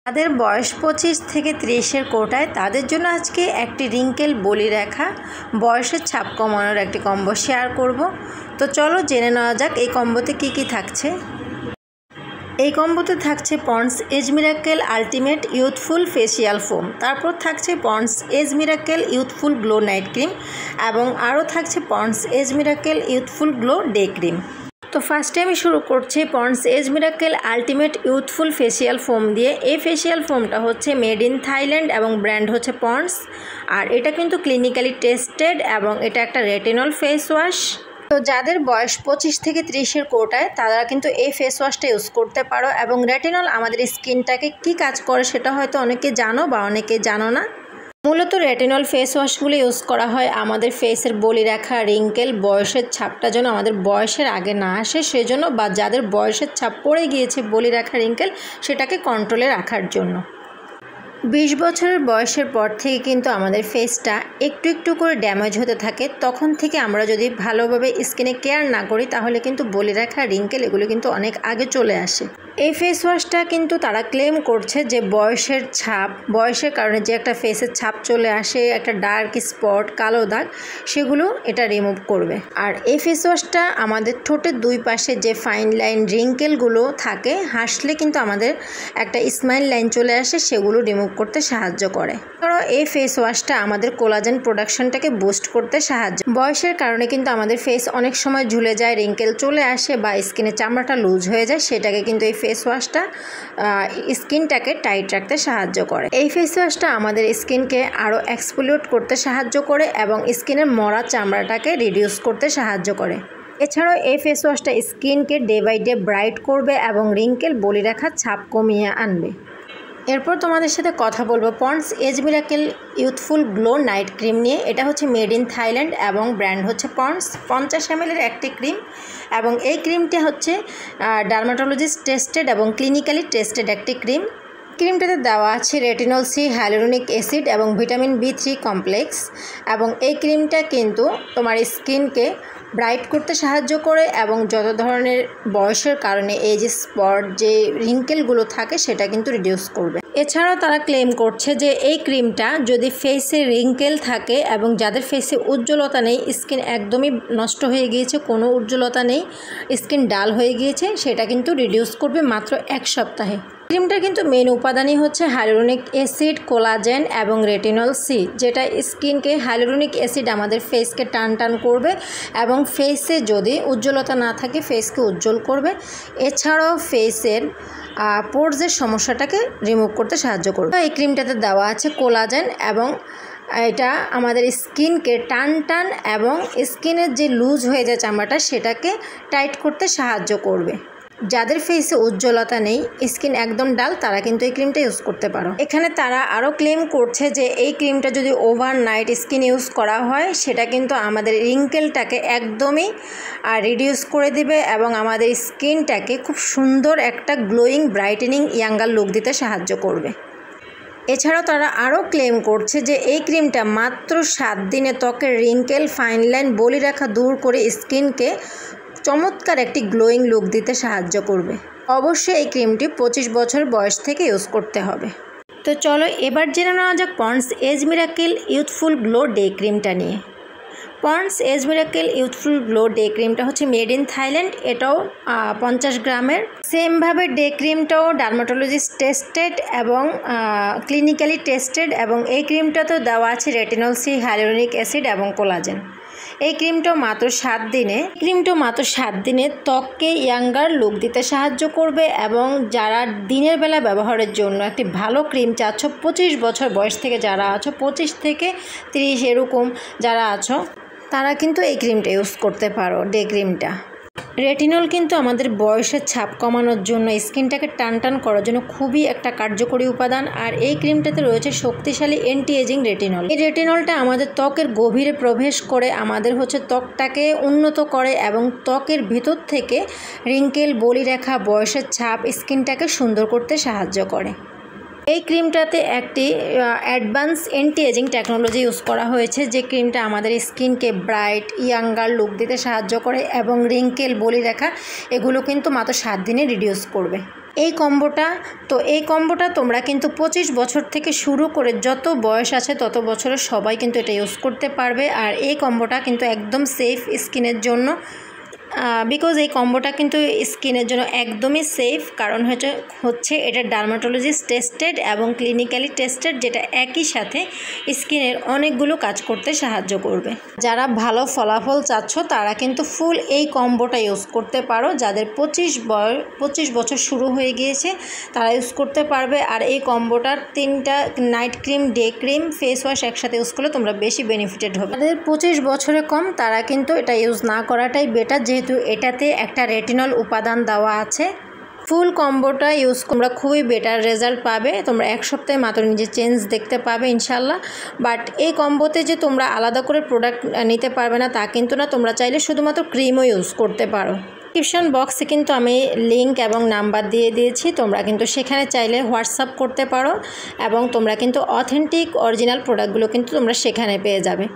তাদের বয়স 25 থেকে 30-এর কোটায় তাদের জন্য আজকে একটি রিঙ্কেল বলি রেখা বয়সের ছাপ কমানোর একটি কম্বো শেয়ার করব। তো চলো জেনে নেওয়া যাক এই কম্বোতে কি কি থাকছে। এই কম্বোতে থাকছে Pond's age miracle ultimate youthful facial foam, তারপর থাকছে Pond's age miracle youthful glow night cream এবং আরও থাকছে Pond's age miracle youthful glow day cream. তো ফার্স্টে আমি শুরু করছি Pond's age miracle ultimate youthful facial foam দিয়ে। এই ফেসিয়াল ফোমটা হচ্ছে মেড ইন থাইল্যান্ড এবং ব্র্যান্ড হচ্ছে পন্ডস, আর এটা কিন্তু ক্লিনিক্যালি টেস্টেড এবং এটা একটা রেটিনল ফেস ওয়াশ। তো যাদের বয়স 25 থেকে 30-এর কোটায় তারা কিন্তু এই ফেস ওয়াশটা ইউজ করতে পারো। এবং রেটিনল আমাদের স্কিনটাকে কি কাজ করে সেটা হয়তো অনেকে জানো বা অনেকে জানো না। মূলত রেটিনল ফেস ওয়াশগুলো ইউজ করা হয় আমাদের ফেসের বলি রেখা, রিঙ্কেল, বয়সের ছাপটা যেন আমাদের বয়সের আগে না আসে সেজন্য, বা যাদের বয়সের ছাপ পড়ে গিয়েছে বলি রেখা, রিঙ্কেল সেটাকে কন্ট্রোলে রাখার জন্য। 20 বছরের বয়সের পর থেকে কিন্তু আমাদের ফেসটা একটু একটু করে ড্যামেজ হতে থাকে। তখন থেকে আমরা যদি ভালোভাবে স্কিনে কেয়ার না করি তাহলে কিন্তু বলি রেখা, রিঙ্কেল এগুলো কিন্তু অনেক আগে চলে আসে। এই ফেস ওয়াশটা কিন্তু তারা ক্লেম করছে যে বয়সের ছাপ, বয়সের কারণে যে একটা ফেসের ছাপ চলে আসে, একটা ডার্ক স্পট, কালো দাগ, সেগুলো এটা রিমুভ করবে। আর এই ফেস ওয়াশটা আমাদের ঠোঁটের দুই পাশে যে ফাইন লাইন, রিঙ্কেলগুলো থাকে, হাসলে কিন্তু আমাদের একটা স্মাইল লাইন চলে আসে, সেগুলো রিমুভ করতে সাহায্য করে। ধরো এই ফেস ওয়াশটা আমাদের কোলাজেন প্রোডাকশনটাকে বুস্ট করতে সাহায্য। বয়সের কারণে কিন্তু আমাদের ফেস অনেক সময় ঝুলে যায়, রিঙ্কেল চলে আসে বা স্কিনের চামড়াটা লুজ হয়ে যায়, সেটাকে কিন্তু এই ফেস ওয়াশটা স্কিনটাকে টাইট রাখতে সাহায্য করে। এই ফেস ওয়াশটা আমাদের স্কিনকে আরও এক্সফোলিয়েট করতে সাহায্য করে এবং স্কিনের মরা চামড়াটাকে রিডিউস করতে সাহায্য করে। এছাড়াও এই ফেস ওয়াশটা স্কিনকে ডে বাই ডে ব্রাইট করবে এবং রিঙ্কেল, বলি রেখার ছাপ কমিয়ে আনবে। এরপর তোমাদের সাথে কথা বলবো Pond's age miracle youthful glow night cream নিয়ে। এটা হচ্ছে মেড ইন থাইল্যান্ড এবং ব্র্যান্ড হচ্ছে পন্ডস। 50 ml একটি ক্রিম এবং এই ক্রিমটি হচ্ছে ডার্মাটোলজিস্ট টেস্টেড এবং ক্লিনিক্যালি টেস্টেড একটি ক্রিম। ক্রিমটাতে দেওয়া আছে রেটিনল সি, হাইলুরোনিক অ্যাসিড এবং ভিটামিন B3 কমপ্লেক্স। এবং এই ক্রিমটা কিন্তু তোমার স্কিনকে ব্রাইট করতে সাহায্য করে এবং যত ধরনের বয়সের কারণে এই যে স্পট, যে রিঙ্কেলগুলো থাকে সেটা কিন্তু রিডিউস করবে। এছাড়াও তারা ক্লেম করছে যে এই ক্রিমটা যদি ফেসে রিঙ্কেল থাকে এবং যাদের ফেসে উজ্জ্বলতা নেই, স্কিন একদমই নষ্ট হয়ে গিয়েছে, কোনো উজ্জ্বলতা নেই, স্কিন ডাল হয়ে গিয়েছে, সেটা কিন্তু রিডিউস করবে মাত্র 1 সপ্তাহে। ক্রিমটার কিন্তু মেন উপাদানই হচ্ছে হাইলুরোনিক অ্যাসিড, কোলাজেন এবং রেটিনল সি, যেটা স্কিনকে, হাইলুরোনিক অ্যাসিড আমাদের ফেসকে টান টান করবে এবং ফেসে যদি উজ্জ্বলতা না থাকে ফেসকে উজ্জ্বল করবে। এছাড়াও ফেসের পোরসের সমস্যাটাকে রিমুভ করতে সাহায্য করবে। এই ক্রিমটাতে দেওয়া আছে কোলাজেন এবং এটা আমাদের স্কিনকে টান টান এবং স্কিনের যে লুজ হয়ে যায় চামড়াটা সেটাকে টাইট করতে সাহায্য করবে। যাদের ফেসে উজ্জ্বলতা নেই, স্কিন একদম ডাল, তারা কিন্তু এই ক্রিমটা ইউজ করতে পারো। এখানে তারা আরও ক্লেম করছে যে এই ক্রিমটা যদি ওভারনাইট স্কিন ইউজ করা হয় সেটা কিন্তু আমাদের রিঙ্কেলটাকে একদমই রিডিউস করে দিবে এবং আমাদের স্কিনটাকে খুব সুন্দর একটা গ্লোয়িং, ব্রাইটেনিং, ইয়াঙ্গার লুক দিতে সাহায্য করবে। এছাড়াও তারা আরও ক্লেম করছে যে এই ক্রিমটা মাত্র 7 দিনে ত্বকের রিঙ্কেল, ফাইন লাইন, বলি রেখা দূর করে স্কিনকে চমৎকার একটি গ্লোয়িং লুক দিতে সাহায্য করবে। অবশ্যই এই ক্রিমটি 25 বছর বয়স থেকে ইউজ করতে হবে। তো চলো এবার জেনে নেওয়া যাক Pond's age miracle youthful glow day ক্রিমটা নিয়ে। Pond's age miracle youthful glow day ক্রিমটা হচ্ছে মেড ইন থাইল্যান্ড, এটাও 50 গ্রামের। সেমভাবে ডে ক্রিমটাও ডার্মাটোলজিস্ট টেস্টেড এবং ক্লিনিক্যালি টেস্টেড এবং এই ক্রিমটাতেও দেওয়া আছে রেটিনল সি, হাইলুরোনিক অ্যাসিড এবং কোলাজেন। এই ক্রিমটাও মাত্র 7 দিনে ত্বককে ইয়াঙ্গার লুক দিতে সাহায্য করবে এবং যারা দিনের বেলা ব্যবহারের জন্য একটি ভালো ক্রিম চাচ্ছ, 25 বছর বয়স থেকে যারা আছো, 25 থেকে 30 এরকম যারা আছো, তারা কিন্তু এই ক্রিমটা ইউজ করতে পারো, ডে ক্রিমটা। রেটিনল কিন্তু আমাদের বয়সের ছাপ কমানোর জন্য, স্কিনটাকে টান টান করার জন্য খুবই একটা কার্যকরী উপাদান। আর এই ক্রিমটাতে রয়েছে শক্তিশালী অ্যান্টি এজিং রেটিনল। এই রেটিনলটা আমাদের ত্বকের গভীরে প্রবেশ করে আমাদের ত্বকটাকে উন্নত করে এবং ত্বকের ভিতর থেকে রিঙ্কেল, বলি রেখা, বয়সের ছাপ, স্কিনটাকে সুন্দর করতে সাহায্য করে। এই ক্রিমটাতে একটি advance anti aging technology use করা হয়েছে, যে ক্রিমটা আমাদের স্কিনকে ব্রাইট, ইয়াঙ্গার লুক দিতে সাহায্য করে এবং রিঙ্কেল, বলি রেখা এগুলো কিন্তু মাত্র 7 দিনে রিডিউস করবে। এই কম্বোটা তোমরা কিন্তু 25 বছর থেকে শুরু করে যত বয়স আছে তত বছরের সবাই কিন্তু এটা ইউজ করতে পারবে। আর এই কম্বোটা কিন্তু একদম সেফ স্কিনের জন্য, বিকজ এই কম্বোটা কিন্তু স্কিনের জন্য একদমই সেফ, কারণ হচ্ছে এটা ডার্মাটোলজিস্ট টেস্টেড এবং ক্লিনিক্যালি টেস্টেড, যেটা একই সাথে স্কিনের অনেকগুলো কাজ করতে সাহায্য করবে। যারা ভালো ফলাফল চাচ্ছ তারা কিন্তু ফুল এই কম্বোটা ইউজ করতে পারো। যাদের 25 বছর শুরু হয়ে গিয়েছে তারা ইউজ করতে পারবে। আর এই কম্বোটার 3টা night cream, day cream, face wash একসাথে ইউজ করলে তোমরা বেশি বেনিফিটেড হবে। যাদের 25 বছরে কম তারা কিন্তু এটা ইউজ না করাটাই বেটার, যেহেতু এটাতে একটা রেটিনল উপাদান দেওয়া আছে। ফুল কম্বোটা ইউজ তোমরা খুবই বেটার রেজাল্ট পাবে, তোমরা 1 সপ্তাহে মাত্র নিজে চেঞ্জ দেখতে পাবে ইনশাল্লাহ। বাট এই কম্বোতে যে তোমরা আলাদা করে প্রোডাক্ট নিতে পারবে না তা কিন্তু না, তোমরা চাইলে শুধুমাত্র ক্রিমও ইউজ করতে পারো। ডিসক্রিপশন বক্সে কিন্তু আমি লিঙ্ক এবং নাম্বার দিয়ে দিয়েছি, তোমরা কিন্তু সেখানে চাইলে হোয়াটসঅ্যাপ করতে পারো এবং তোমরা কিন্তু অথেন্টিক অরিজিনাল প্রোডাক্টগুলো কিন্তু তোমরা সেখানে পেয়ে যাবে।